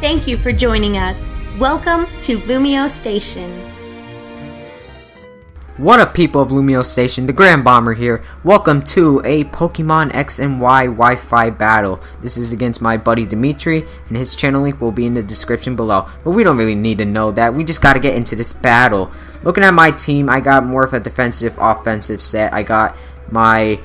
Thank you for joining us. Welcome to LumioseStation. What up, people of LumioseStation? TheGrandBomber here. Welcome to a Pokémon X Y WiFi battle. This is against my buddy Dimitri, and his channel link will be in the description below. But we don't really need to know that. We just gotta get into this battle. Looking at my team, I got more of a defensive, offensive set. I got my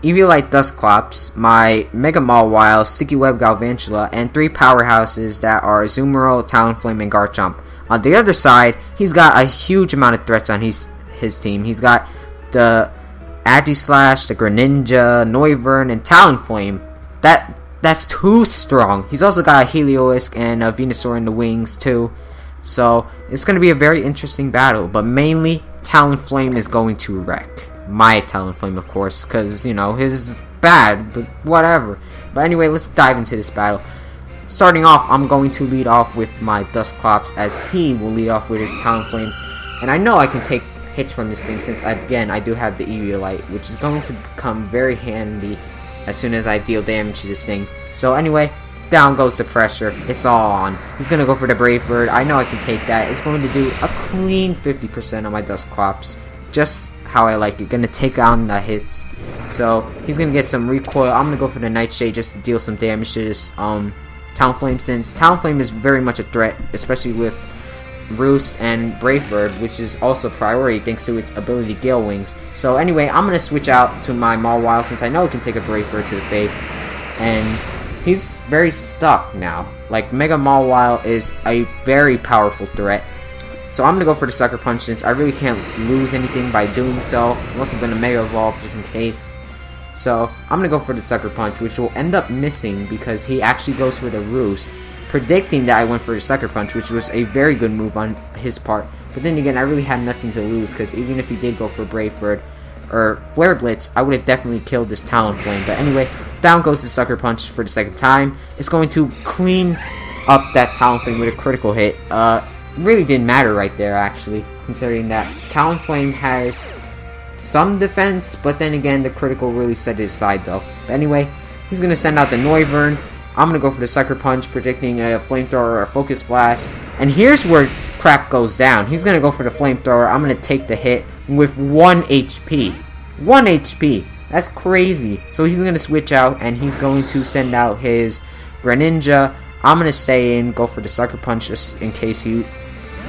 Eviolite Dusclops, my Mega Mawile, Sticky Web Galvantula, and 3 powerhouses that are Azumarill, Talonflame, and Garchomp. On the other side, he's got a huge amount of threats on his team. He's got the Aegislash, the Greninja, Noivern, and Talonflame. That's too strong. He's also got a Heliolisk and a Venusaur in the wings too. So it's going to be a very interesting battle, but mainly Talonflame is going to wreck. My Talonflame, of course, because, you know, his is bad, but whatever. But anyway, let's dive into this battle. Starting off, I'm going to lead off with my Dusclops, as he will lead off with his Talonflame. And I know I can take hits from this thing, since again I do have the Eviolite, which is going to come very handy as soon as I deal damage to this thing. So anyway, down goes the pressure. It's all on. He's gonna go for the Brave Bird. I know I can take that. It's going to do a clean 50% on my Dusclops, just how I like it. Gonna take on the hits. So he's gonna get some recoil. I'm gonna go for the Nightshade just to deal some damage to this Talonflame, since Talonflame is very much a threat, especially with Roost and Brave Bird, which is also priority thanks to its ability Gale Wings. So anyway, I'm going to switch out to my Mawile, since I know it can take a Brave Bird to the face. And he's very stuck now. Like, Mega Mawile is a very powerful threat. So I'm going to go for the Sucker Punch, since I really can't lose anything by doing so. I'm also going to Mega Evolve just in case. So I'm going to go for the Sucker Punch, which will end up missing because he actually goes for the Roost, predicting that I went for the Sucker Punch, which was a very good move on his part. But then again, I really had nothing to lose, because even if he did go for Brave Bird or Flare Blitz, I would have definitely killed this Talonflame. But anyway, down goes the Sucker Punch for the second time. It's going to clean up that Talonflame with a critical hit. Really didn't matter right there, actually, considering that Talonflame has some defense, but then again, the critical really set it aside though. But anyway, he's going to send out the Noivern. I'm going to go for the Sucker Punch, predicting a Flamethrower or a Focus Blast. And here's where crap goes down. He's going to go for the Flamethrower. I'm going to take the hit with 1 HP. 1 HP. That's crazy. So he's going to switch out, and he's going to send out his Greninja. I'm going to stay in, go for the Sucker Punch, just in case he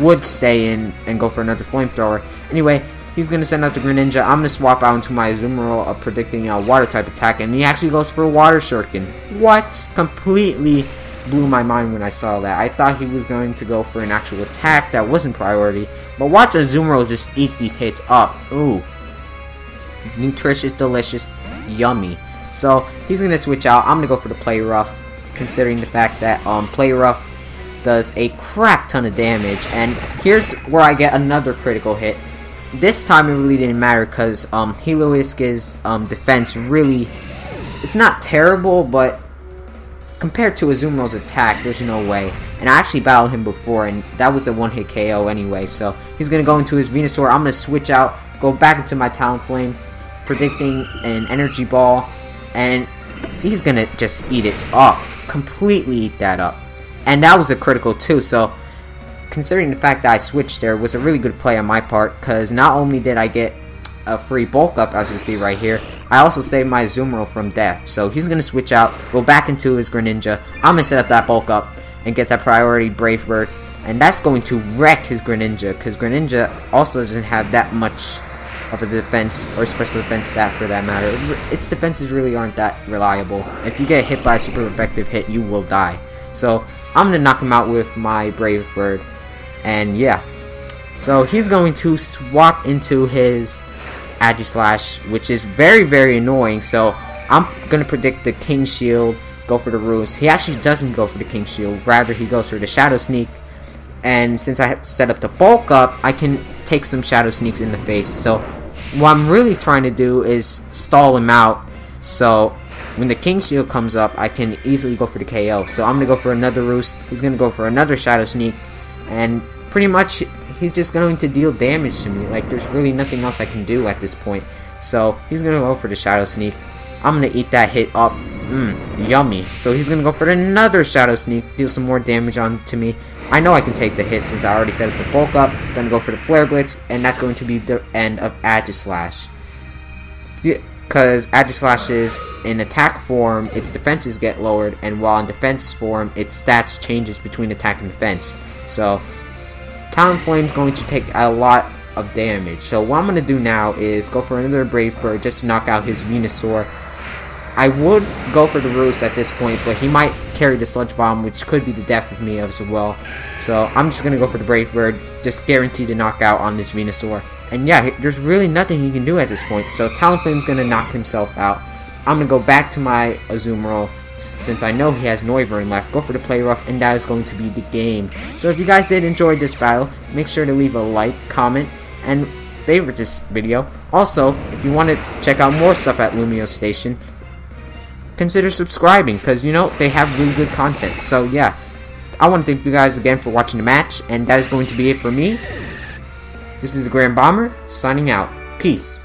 would stay in and go for another Flamethrower. Anyway, he's going to send out the Greninja. I'm going to swap out into my Azumarill, predicting a Water-type attack, and he actually goes for a Water Shuriken. What? Completely blew my mind when I saw that. I thought he was going to go for an actual attack that wasn't priority, but watch Azumarill just eat these hits up. Ooh. Nutritious, delicious, yummy. So, he's going to switch out. I'm going to go for the Play Rough, considering the fact that Play Rough does a crap ton of damage, and here's where I get another critical hit. This time it really didn't matter, because Heliolisk's defense really, it's not terrible, but compared to Azumarill's attack, there's no way. And I actually battled him before, and that was a one-hit KO anyway, so he's going to go into his Venusaur. I'm going to switch out, go back into my Talonflame, predicting an Energy Ball, and he's going to just eat it up, completely eat that up. And that was a critical too, so considering the fact that I switched there was a really good play on my part, because not only did I get a free bulk up, as you see right here, I also saved my Azumarill from death. So he's going to switch out, go back into his Greninja. I'm going to set up that bulk up and get that priority Brave Bird, and that's going to wreck his Greninja, because Greninja also doesn't have that much of a defense or special defense stat for that matter. Its defenses really aren't that reliable. If you get hit by a super effective hit, you will die. So I'm going to knock him out with my Brave Bird. And yeah, so he's going to swap into his Aegislash, which is very, very annoying. So I'm going to predict the King Shield, go for the Roost. He actually doesn't go for the King Shield, rather he goes for the Shadow Sneak. And since I have set up the bulk up, I can take some Shadow Sneaks in the face. So what I'm really trying to do is stall him out, so when the King Shield comes up, I can easily go for the KO. So I'm going to go for another Roost. He's going to go for another Shadow Sneak. And pretty much, he's just going to deal damage to me. Like, there's really nothing else I can do at this point. So, he's going to go for the Shadow Sneak. I'm going to eat that hit up. Yummy. So he's gonna go for another Shadow Sneak, deal some more damage on to me. I know I can take the hit since I already set up the bulk up. Gonna go for the Flare Blitz, and that's going to be the end of Aegislash. Because Aegislash is in attack form, its defenses get lowered, and while in defense form, its stats changes between attack and defense. So Talonflame's going to take a lot of damage. So what I'm going to do now is go for another Brave Bird just to knock out his Venusaur. I would go for the Roost at this point, but he might carry the Sludge Bomb, which could be the death of me as well. So I'm just going to go for the Brave Bird, just guaranteed to knock out on this Venusaur. And yeah, there's really nothing he can do at this point, so Talonflame's going to knock himself out. I'm going to go back to my Azumarill, since I know he has Noivern left, go for the Play Rough, and that is going to be the game. So if you guys did enjoy this battle, make sure to leave a like, comment, and favorite this video. Also, if you wanted to check out more stuff at LumioseStation, consider subscribing, because, you know, they have really good content. So yeah, I want to thank you guys again for watching the match, and that is going to be it for me. This is TheGrandBomber, signing out. Peace.